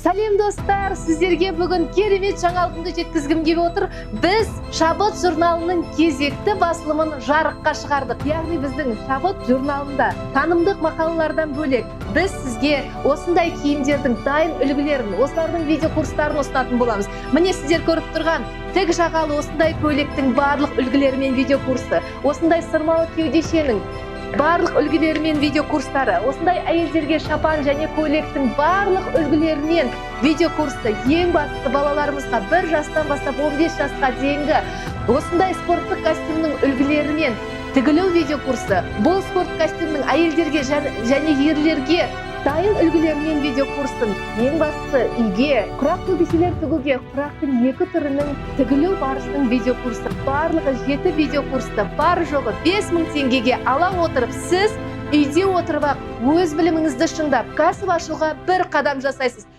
Сәлем достар, сіздерге бүгін керемет жаңалығымды жеткізгім келіп отыр. Біз Шабыт журналының кезекті басылымын жарыққа шығардық. Яғни біздің Шабыт журналында танымдық мақалалардан бөлек біз сізге осындай киімдердің дайын үлгілерін, осылардың видеокурстарын ұсынатын боламыз. Міне сіздер көріп тұрған тік жағалы осындай көйлектің барлық үлгілерімен видеокурсы, осындай сырмалы кеудешенің барлық үлгілерімен видеокурстары, осындай әйелдерге шапан және көйлектің барлық үлгілерінен видеокурсы, ең бастысы балаларымызға 1 жастан бастап 15 жасқа дейінгі осындай спорттық костюмнің үлгілерімен тігілу видеокурсы. Бұл спорт костюмның әйелдерге және ерлерге дайын үлгілерімен видеокурсын. Ең бастысы үйге құрақ кеудешелер тігуге құрақтың 2 түрінің тігілу барысының видеокурсы. Барлығы 7 видеокурсты бар жоғы 5000 теңгеге ала отырып, сіз үйде отырып өз біліміңізді шыңдап, кәсіп ашуға 1 қадам жасайсыз.